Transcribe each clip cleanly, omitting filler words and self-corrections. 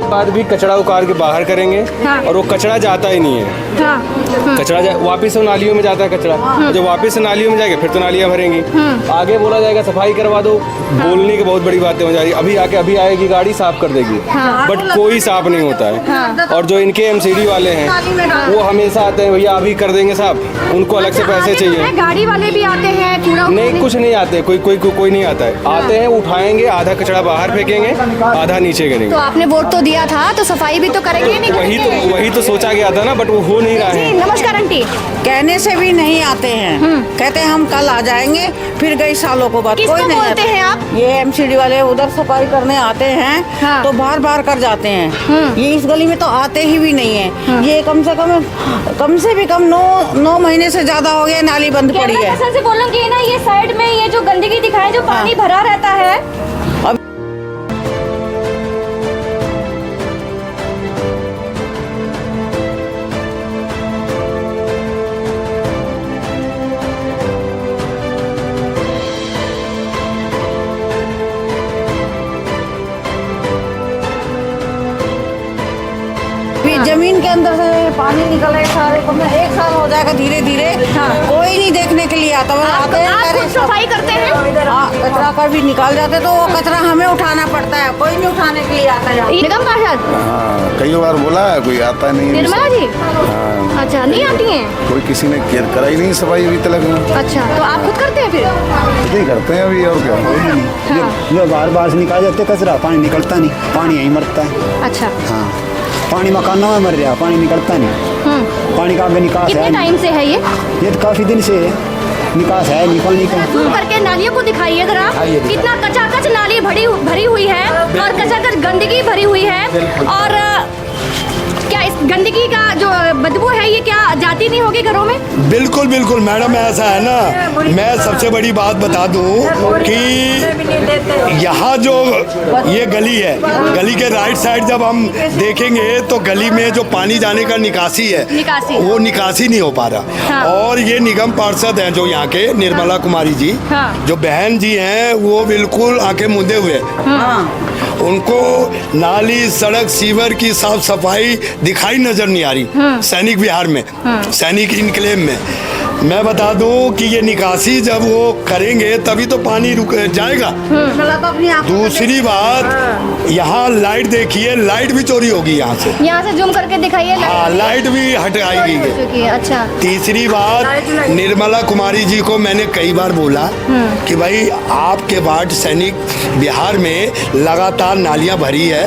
बाद भी कचरा उतार के बाहर करेंगे। हाँ। और वो कचरा जाता ही नहीं है। हाँ। कचरा वापस से नालियों में जाता है कचरा। जब वापस से नालियों में जाएगा फिर तो नालियाँ भरेंगी। आगे बोला जाएगा सफाई करवा दो, बोलने की बहुत बड़ी बातें हो जाएगी। अभी आएगी गाड़ी साफ कर देगी, बट कोई साफ नहीं होता है। और जो इनके एमसीडी वाले हैं वो हमेशा आते हैं, भैया अभी कर देंगे साहब, उनको अलग से पैसे चाहिए। गाड़ी वाले भी आते हैं? नहीं, कुछ नहीं आते, कोई नहीं आता है। आते हैं, उठाएंगे, आधा कचरा बाहर फेंकेंगे, आधा नीचे करेंगे। तो आपने वोट तो दिया था, तो सफाई भी तो करेंगे नहीं? वही तो सोचा गया था ना, बट वो हो नहीं रहा है। नमस्कार आंटी। कहने से भी नहीं आते हैं, कहते हैं हम कल आ जाएंगे, फिर कई सालों को बाद कोई नहीं बोलते हैं आप? ये एमसीडी वाले उधर सफाई करने आते हैं। हाँ। तो बार कर जाते हैं। ये इस गली में तो आते ही भी नहीं है। ये कम से भी कम 9 महीने से ज्यादा हो गया, नाली बंद पड़ी है। से बोलूंगी ना, ये साइड में ये जो गंदगी दिखाए, जो पानी भरा रहता है। जमीन के अंदर से पानी निकले सारे, एक साल हो जाएगा धीरे धीरे। कोई नहीं देखने के लिए आता। आते हैं, सफाई करते हैं, कचरा का भी निकाल जाते, तो वो कचरा हमें उठाना पड़ता है, कोई नहीं उठाने के लिए आता है। निगम पार्षद कई बार बोला है, कोई आता नहीं। निर्मला जी? हाँ। अच्छा, नहीं आती हैं? कोई किसी ने केयर करा ही नहीं सफाई अभी तक। अच्छा, तो आप खुद करते हैं? फिर नहीं करते हैं अभी, और क्या। जो बार से निकाल जाते कचरा, पानी निकलता नहीं, पानी यहीं मरता है। अच्छा। हाँ, पानी मकानों में मर रहा, पानी निकलता नहीं। पानी का आगे निकास है। कितने टाइम से है ये? तो काफी दिन से है, निकास है, निकलने का। जूम करके नालियों को दिखाइए जरा, कितना कचाकच नाली भरी हुई है, और कचाकच गंदगी भरी हुई है। और क्या इस गंदगी का जो बदबू है, ये क्या जाती नहीं होगी घरों में? बिल्कुल मैडम, ऐसा है ना। मैं सबसे बड़ी बात बता दूं कि यहाँ जो ये गली है, गली के राइट साइड जब हम देखेंगे तो गली में जो पानी जाने का निकासी है, वो निकासी नहीं हो पा रहा। हाँ। और ये निगम पार्षद हैं जो यहाँ के, निर्मला कुमारी जी, जो बहन जी हैं, वो बिल्कुल आंखें मूंदे हुए। उनको नाली, सड़क, सीवर की साफ सफाई दिखाई नजर नहीं आ रही। सैनिक विहार में, सैनिक इनक्लेव में मैं बता दूं कि ये निकासी जब वो करेंगे तभी तो पानी रुक जाएगा। दूसरी बात, यहाँ लाइट देखिए, लाइट भी चोरी होगी यहाँ से जूम करके दिखाइए। हाँ, लाइट भी हटाएगी। अच्छा। तीसरी बात, निर्मला कुमारी जी को मैंने कई बार बोला कि भाई आपके वार्ड सैनिक बिहार में लगातार नालियां भरी है,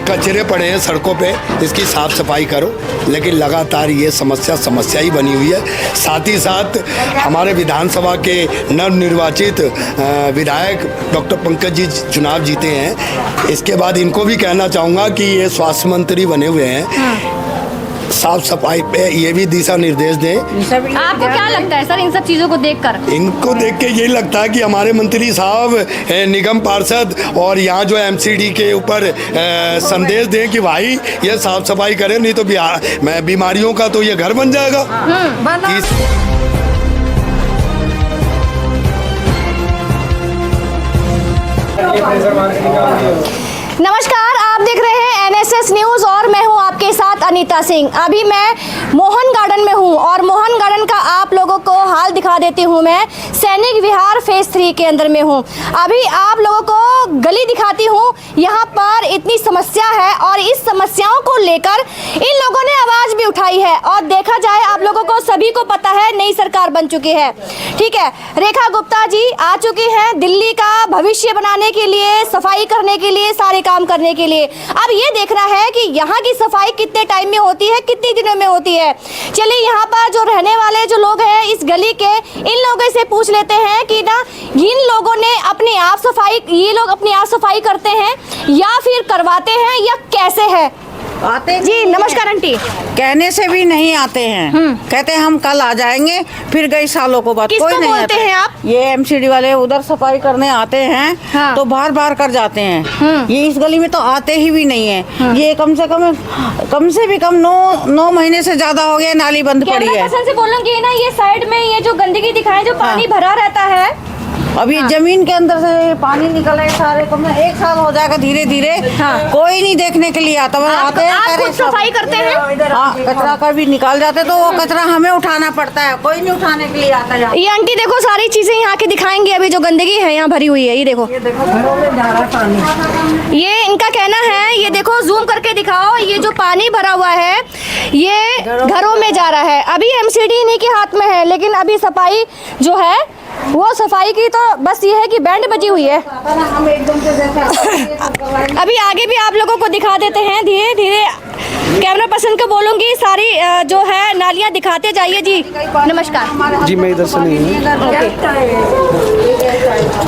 कचरे पड़े हैं सड़कों पे, इसकी साफ सफाई करो। लेकिन लगातार ये समस्या ही बनी हुई है। साथ ही साथ हमारे विधानसभा के नवनिर्वाचित विधायक डॉक्टर पंकज जी चुनाव जीते हैं। इसके बाद इनको भी कहना चाहूँगा कि ये स्वास्थ्य मंत्री बने हुए हैं, साफ सफाई पे ये भी दिशा निर्देश दें। आपको क्या लगता है सर इन सब चीजों को देखकर? इनको देख के यही लगता है कि हमारे मंत्री साहब निगम पार्षद और यहाँ जो एमसीडी के ऊपर संदेश दें कि भाई ये साफ सफाई करें, नहीं तो बीमारियों का तो ये घर बन जाएगा। नमस्कार, आप देख रहे हैं एनएसएस न्यूज और मैं हूं आपके साथ अनीता सिंह। अभी मैं मोहन गार्डन में हूं और मोहन गार्डन का आप लोगों को हाल दिखा देती हूं। मैं सैनिक विहार फेज 3 के अंदर में हूं। अभी आप लोगों को गली दिखाती हूं। यहां पर इतनी समस्या है और इस समस्याओं को लेकर इन लोगों ने आवाज भी उठाई है। और देखा जाए, आप लोगों को सभी को पता है, नई सरकार बन चुकी है, ठीक है। रेखा गुप्ता जी आ चुकी हैं दिल्ली का भविष्य बनाने के लिए, सफाई करने के लिए, सारे काम करने के लिए। अब ये देखना है कि यहाँ की सफाई कितने टाइम में होती है, कितने दिनों में होती है। चलिए यहाँ पर जो रहने वाले जो लोग हैं इस गली के, इन लोगों से पूछ लेते हैं कि ना इन लोगों ने अपने आप सफाई, ये लोग अपने आप सफाई करते हैं या फिर करवाते हैं या कैसे है? आते जी नमस्कार आंटी। कहने से भी नहीं आते हैं, कहते हैं हम कल आ जाएंगे, फिर कई सालों को बाद कोई नहीं बोलते हैं आप? ये एमसीडी वाले उधर सफाई करने आते हैं। हाँ। तो बार कर जाते हैं। ये इस गली में तो आते ही भी नहीं है। ये कम से भी कम 9 महीने से ज्यादा हो गया, नाली बंद पड़ी है। से बोलूंगी ना, ये साइड में ये जो गंदगी दिखाए, जो पानी भरा रहता है, अभी जमीन के अंदर से पानी निकल रहा है सारे कमरे, 1 साल हो जाएगा धीरे धीरे। हाँ। कोई नहीं देखने के लिए आता, बस आते हैं, आप कह रहे खुद सब। सफाई करते हैं? हाँ, कचरा का भी निकाल जाते तो वो कचरा हमें उठाना पड़ता है, कोई नहीं उठाने के लिए आता है। ये आंटी देखो सारी चीजें यहाँ के दिखाएंगी, अभी जो गंदगी है यहाँ भरी हुई है, ये देखो। ये देखो घरों में जा रहा है पानी। ये इनका कहना है, ये देखो जूम करके दिखाओ, ये जो पानी भरा हुआ है ये घरों में जा रहा है। अभी एमसीडी इन्हीं के हाथ में है, लेकिन अभी सफाई जो है वो सफाई की तो बस ये है कि बैंड बजी हुई है। हम एकदम से जैसे अभी आगे भी आप लोगों को दिखा देते हैं, धीरे धीरे कैमरा पर्सन को बोलूंगी सारी जो है नालियाँ दिखाते जाइए जी। नमस्कार जी, मैं इधर से नहीं हूँ।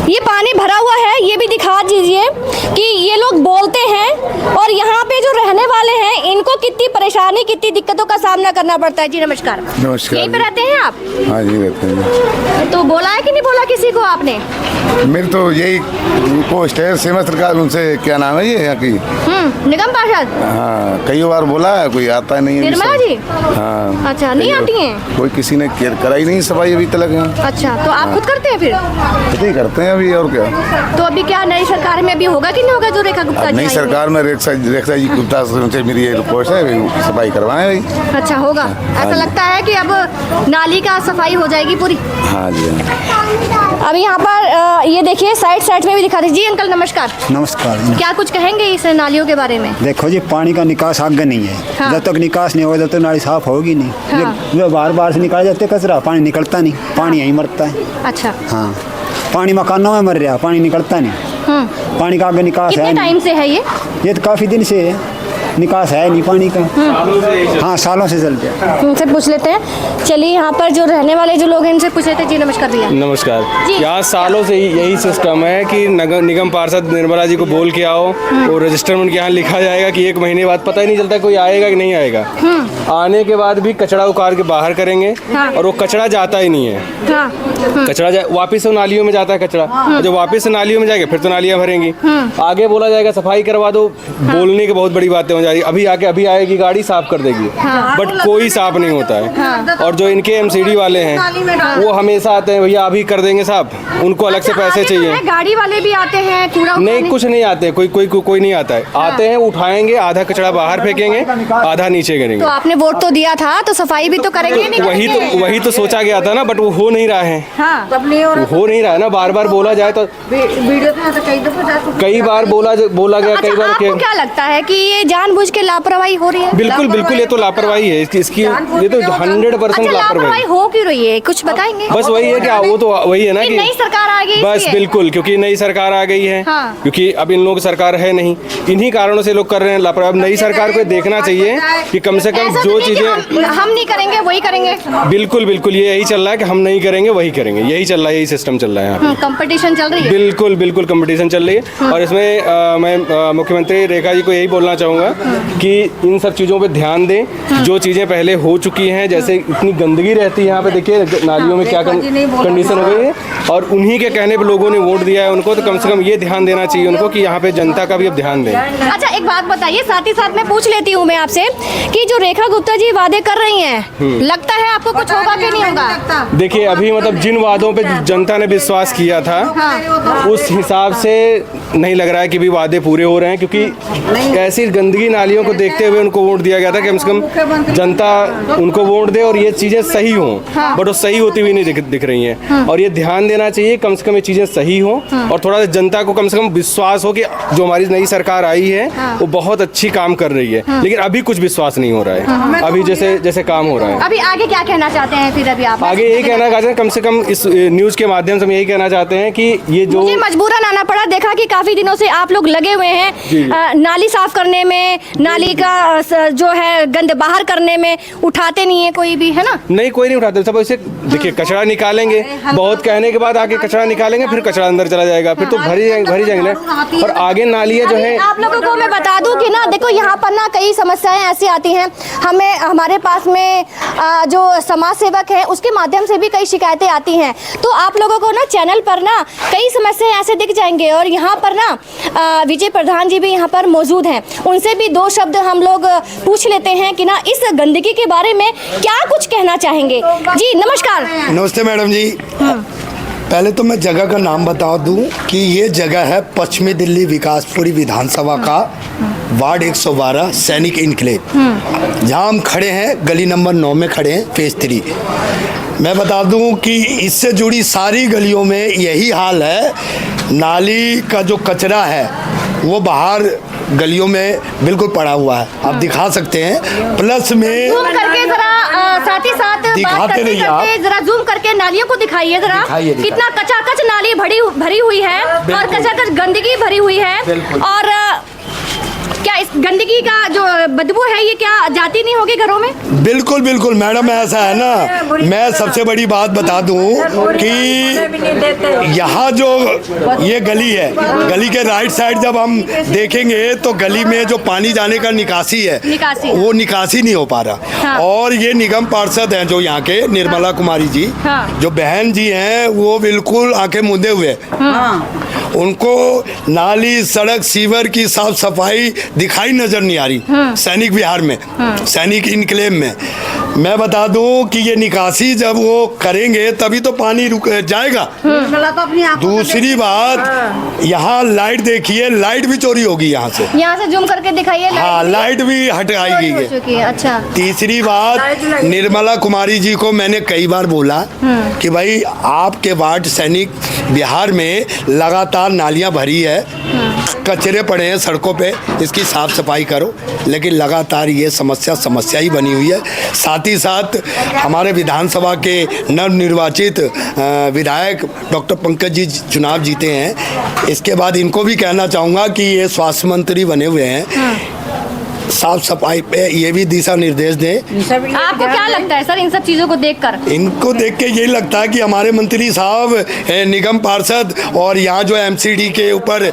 ये पानी भरा हुआ है, ये भी दिखा दीजिए कि ये लोग बोलते हैं और यहाँ पे जो रहने वाले हैं इनको कितनी परेशानी, कितनी दिक्कतों का सामना करना पड़ता है। जी नमस्कार। नमस्कार यहीं पे रहते हैं आप? हाँ जी, रहते हैं। तो बोला है कि नहीं बोला किसी को आपने? मेरी तो यही पोस्ट है सीमा सरकार, उनसे क्या नाम है ये यहाँ की, निगम पार्षद हाँ कई बार बोला है, कोई आता नहीं है। निर्मला जी? हाँ। अच्छा, नहीं आती हैं? कोई किसी ने केयर करा ही नहीं सफाई अभी तक यहाँ। अच्छा, तो आप खुद करते हैं फिर? खुद ही करते हैं अभी, और क्या। तो अभी क्या नई सरकार में अभी होगा कि नहीं होगा जो रेखा गुप्ता जी नई आई हैं? सरकार में रेखा जी गुप्ता से मेरी ये पोस्ट है, अभी सफाई करवाएं भाई। अच्छा होगा, ऐसा लगता है कि अब नाली का सफाई हो जाएगी पूरी। हाँ जी, अभी यहाँ पर ये देखिए साइड में भी दिखा दीजिए। अंकल नमस्कार। नमस्कार। क्या कुछ कहेंगे इस नालियों के बारे में? देखो जी, पानी का निकास आगे नहीं है। हाँ। जब तक निकास नहीं होगा तब तक नाली साफ होगी नहीं। हाँ। जो बार से निकाले जाते कचरा, पानी निकलता नहीं, पानी यहीं मरता है। अच्छा। हाँ, पानी मकानों में मर रहा, पानी निकलता नहीं। पानी का आगे निकास कितने है टाइम से है ये तो काफ़ी दिन से है, निकास है नहीं पानी का। हाँ, सालों से चल गया। उनसे पूछ लेते हैं। चलिए यहाँ पर जो रहने वाले जो लोग हैं इनसे पूछ लेते हैं। जी नमस्कार भैया। नमस्कार। जी। यहाँ सालों से यही सिस्टम है कि निगम पार्षद निर्मला जी को बोल के आओ और रजिस्टर में उनके यहाँ लिखा जाएगा कि 1 महीने बाद पता ही नहीं चलता कोई आएगा कि नहीं आएगा। आने के बाद भी कचरा उखाड़ के बाहर करेंगे और वो कचरा जाता ही नहीं है। कचरा वापिस नालियों में जाता है कचरा, और जब वापिस नालियों में जाएगा फिर तो नालियाँ भरेंगी। आगे बोला जाएगा सफाई करवा दो, बोलने की बहुत बड़ी बातें हो जा रही, अभी आएगी गाड़ी साफ कर देगी, बट कोई साफ नहीं होता है। और जो इनके एमसीडी वाले हैं वो हमेशा आते हैं, भैया अभी कर देंगे साफ, उनको अलग से पैसे चाहिए। गाड़ी वाले भी आते हैं कूड़ा नहीं, कुछ नहीं आते, कोई नहीं आता है। आते हैं, उठाएंगे, आधा कचरा बाहर फेंकेंगे, आधा नीचे करेंगे। तो आपने वोट तो दिया था, तो सफाई भी तो करेंगे नहीं? वही तो सोचा गया था ना, बट वो हो नहीं रहा है। हाँ। हो नहीं रहा है ना, बार बोला जाए तो वीडियो कई बार बोला गया, कई बार आपको क्या लगता है कि ये जानबूझ के लापरवाही हो रही है? बिल्कुल ये तो लापरवाही है इसकी, ये तो 100% लापरवाही हो क्यों रही है, कुछ बताएंगे? बस वही है कि वो तो वही है ना कि नई सरकार आ गई, बस बिल्कुल, क्योंकि नई सरकार आ गई है। हाँ। क्योंकि अब इन लोगों की सरकार है नहीं, इन्हीं कारणों से लोग कर रहे हैं लापरवाही। अब नई सरकार को देखना चाहिए कि कम से कम जो चीजें हम नहीं करेंगे वही करेंगे। बिल्कुल ये यही चल रहा है कि हम नहीं करेंगे वही करेंगे, यही चल रहा है, यही सिस्टम चल रहा है। कंपटीशन चल रही है। बिल्कुल कंपटीशन चल रही है। और इसमें मैं मुख्यमंत्री रेखा जी को यही बोलना चाहूँगा कि इन सब चीज़ों पे ध्यान दें। जो चीज़ें पहले हो चुकी हैं, जैसे इतनी गंदगी रहती है यहाँ पे, देखिए नालियों में क्या कंडीशन हो गई है, और उन्हीं के कहने पे लोगों ने वोट दिया है उनको, तो कम से कम ये ध्यान देना चाहिए उनको कि यहाँ पे जनता का भी अब ध्यान दें। अच्छा, एक बात बताइए, साथ ही साथ मैं पूछ लेती हूँ मैं आपसे कि जो रेखा गुप्ता जी वादे कर रही हैं, लगता है आपको कुछ होगा कि नहीं होगा? देखिए, अभी मतलब जिन वादों पे जनता ने विश्वास किया था उस हिसाब से नहीं लग रहा है कि भी वादे पूरे हो रहे हैं, क्योंकि ऐसी गंदगी नालियों को देखते हुए उनको वोट दिया गया था कि कम से कम जनता उनको वोट दे और ये चीजें सही हों, बट वो सही होती हुई नहीं दिख रही हैं। और ये ध्यान देना चाहिए कम से कम ये चीजें सही हों, और थोड़ा सा जनता को कम से कम विश्वास हो कि जो हमारी नई सरकार आई है वो बहुत अच्छी काम कर रही है। लेकिन अभी कुछ विश्वास नहीं हो रहा है, अभी जैसे काम हो रहा है। अभी आगे क्या कहना चाहते हैं फिर? अभी आप आगे यही कहना चाहते हैं, कम से कम इस न्यूज के माध्यम से हम यही कहना चाहते हैं कि ये जो मुझे मजबूरन आना पड़ा, देखा कि काफी दिनों से आप लोग लगे हुए हैं नाली साफ करने में, नाली का जो है गंद बाहर करने में, उठाते नहीं है कोई भी, है ना? नहीं, कोई नहीं उठाते सब। ऐसे देखिए, कचरा निकालेंगे, बहुत कहने के बाद आके कचरा निकालेंगे, फिर कचरा अंदर चला जाएगा, फिर तो भरी जाएंगे ना। और आगे नालियाँ जो है, आप लोगों को मैं बता दूं कि ना, देखो यहाँ पर ना कई समस्याएं ऐसी आती हैं, हमारे पास में जो समाज सेवक है उसके माध्यम से भी कई शिकायतें आती हैं। तो आप लोगों को ना चैनल पर ना कई समस्याएं ऐसे दिख जाएंगे, और यहाँ पर ना विजय प्रधान जी भी यहाँ पर मौजूद हैं, उनसे भी 2 शब्द हम लोग पूछ लेते हैं कि ना इस गंदगी के बारे में क्या कुछ कहना चाहेंगे। जी नमस्कार। नमस्ते मैडम जी। पहले तो मैं जगह का नाम बता दूं कि ये जगह है पश्चिमी दिल्ली विकासपुरी विधानसभा का वार्ड 112 सैनिक इनक्लेव, जहां हम खड़े हैं गली नंबर 9 में खड़े हैं, फेज 3। मैं बता दूं कि इससे जुड़ी सारी गलियों में यही हाल है। नाली का जो कचरा है वो बाहर गलियों में बिल्कुल पड़ा हुआ है, आप दिखा सकते हैं। प्लस में जूम करके जरा साथ ही साथ बात दिखाते करते रहिए आप। करते जरा जूम करके नालियों को दिखाइए जरा, दिखाइए। कितना कचाकच नाली भरी हुई है और कचाकच गंदगी भरी हुई है। और क्या इस गंदगी का जो बदबू है ये क्या जाती नहीं होगी घरों में? बिल्कुल बिल्कुल मैडम, ऐसा है ना, मैं सबसे बड़ी बात बता दूं कि यहाँ जो ये गली है, गली के राइट साइड जब हम देखेंगे तो गली में जो पानी जाने का निकासी है वो निकासी नहीं हो पा रहा। हाँ। और ये निगम पार्षद हैं जो यहाँ के निर्मला कुमारी जी, हाँ। जो बहन जी हैं, वो बिल्कुल आंखें मूंदे हुए, उनको नाली सड़क सीवर की साफ सफाई दिखाई नजर नहीं आ रही सैनिक विहार में, सैनिक इनक्लेव में। मैं बता दूं कि ये निकासी जब वो करेंगे तभी तो पानी रुक जाएगा। दूसरी बात, यहाँ लाइट देखिए, लाइट भी चोरी होगी यहाँ से जूम करके दिखाइए। हाँ, लाइट भी हटाई गई हो चुकी है। अच्छा। तीसरी बात, निर्मला कुमारी जी को मैंने कई बार बोला कि भाई आपके वार्ड सैनिक बिहार में लगातार नालियां भरी है, कचरे पड़े हैं सड़कों पे, इसकी साफ सफाई करो, लेकिन लगातार ये समस्या ही बनी हुई है। साथ ही साथ हमारे विधानसभा के नवनिर्वाचित विधायक डॉक्टर पंकज जी चुनाव जीते हैं, इसके बाद इनको भी कहना चाहूँगा कि ये स्वास्थ्य मंत्री बने हुए हैं, साफ सफाई पे ये भी दिशा निर्देश दें। आपको क्या लगता है सर इन सब चीजों को देखकर? इनको देख के यही लगता है कि हमारे मंत्री साहब निगम पार्षद और यहाँ जो एमसीडी के ऊपर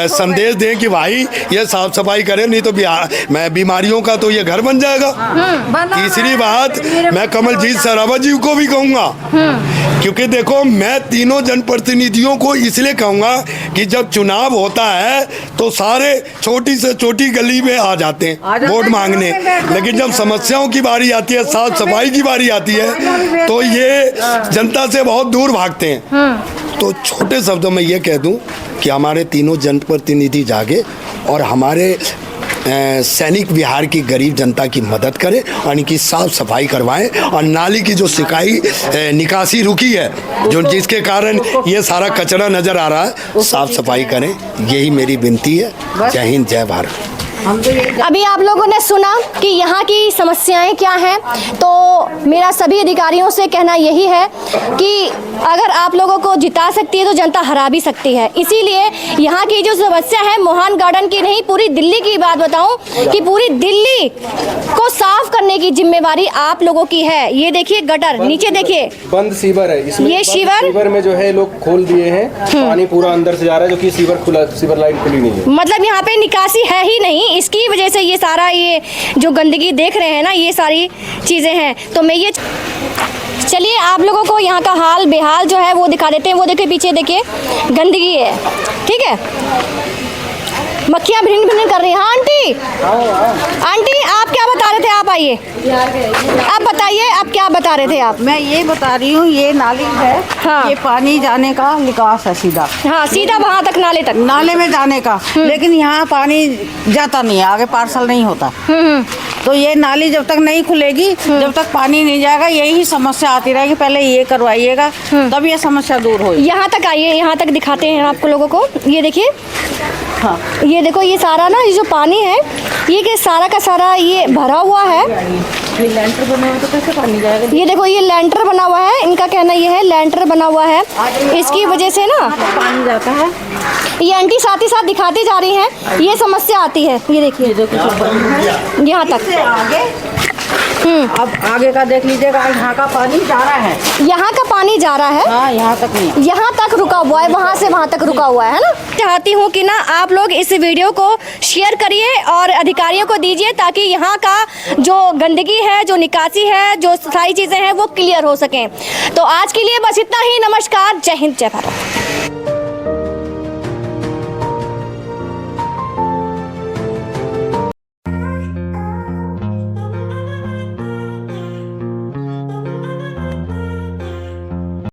संदेश दें कि भाई ये साफ सफाई करें, नहीं तो बीमारियों का तो ये घर बन जाएगा। तीसरी बात, मैं कमलजीत सरावत जी को भी कहूँगा, क्योंकि देखो मैं तीनों जनप्रतिनिधियों को इसलिए कहूँगा कि जब चुनाव होता है तो सारे छोटी से छोटी गली में आ जाते हैं वोट मांगने, लेकिन जब समस्याओं की बारी आती है, साफ सफाई की बारी आती है, तो ये जनता से बहुत दूर भागते हैं। तो छोटे शब्दों में ये कह दूं कि हमारे तीनों जनप्रतिनिधि जागे और हमारे सैनिक विहार की गरीब जनता की मदद करें और इनकी साफ सफाई करवाएं, और नाली की जो निकासी रुकी है, जो जिसके कारण ये सारा कचरा नज़र आ रहा है, साफ सफाई करें, यही मेरी विनती है। जय हिंद, जय भारत। अभी आप लोगों ने सुना कि यहाँ की समस्याएं क्या हैं, तो मेरा सभी अधिकारियों से कहना यही है कि अगर आप लोगों को जिता सकती है तो जनता हरा भी सकती है। इसीलिए यहाँ की जो समस्या है, मोहन गार्डन की नहीं, पूरी दिल्ली की बात बताऊं कि पूरी दिल्ली को साफ करने की जिम्मेवारी आप लोगों की है। ये देखिए गटर, नीचे देखिए बंद सीवर है, इसमें ये सीवर में जो है लोग खोल दिए हैं, पानी पूरा अंदर से जा रहा है, जो कि सीवर लाइन खुली नहीं है। मतलब यहाँ पे निकासी है ही नहीं, इसकी वजह से ये सारा ये जो गंदगी देख रहे हैं ना, ये सारी चीजें हैं। तो मैं ये चलिए आप लोगों को यहाँ का हाल बेहाल जो है वो दिखा देते हैं। वो देखिए पीछे देखिए गंदगी है, ठीक है, मक्खियाँ भिन भिन कर रही हैं। हाँ आंटी आप क्या बता रहे थे? आप आइए, आप बताइए, आप क्या बता रहे थे? आप मैं ये बता रही हूँ, ये नाली है, हाँ। ये पानी जाने का निकास है सीधा, हाँ सीधा वहाँ तक, नाले तक, नाले में जाने का, लेकिन यहाँ पानी जाता नहीं है, आगे पार्सल नहीं होता। तो ये नाली जब तक नहीं खुलेगी, जब तक पानी नहीं जाएगा, यही समस्या आती रहेगी। पहले ये करवाइएगा तब ये समस्या दूर होगी। यहाँ तक आइए, यहाँ तक दिखाते हैं आपको लोगों को। ये देखिए, हाँ, ये देखो, ये सारा ना, ये जो पानी है ये कि सारा का सारा ये भरा हुआ है। ये लेंटर बना हुआ तो कैसे पानी जाएगा? ये देखो, ये लेंटर बना हुआ है, इनका कहना ये है लेंटर बना हुआ है, इसकी वजह से ना पानी जाता है। ये आंटी साथ ही साथ दिखाती जा रही हैं, ये समस्या आती है। ये देखिए यहाँ तक, आगे अब आगे का देख लीजिएगा, यहाँ का पानी जा रहा है, यहाँ का पानी जा रहा है, हाँ, यहाँ तक नहीं, यहाँ तक रुका हुआ है, वहाँ से वहाँ तक रुका हुआ है ना। चाहती हूँ कि ना आप लोग इस वीडियो को शेयर करिए और अधिकारियों को दीजिए, ताकि यहाँ का जो गंदगी है, जो निकासी है, जो सारी चीज़ें हैं वो क्लियर हो सकें। तो आज के लिए बस इतना ही। नमस्कार, जय हिंद, जय भारत।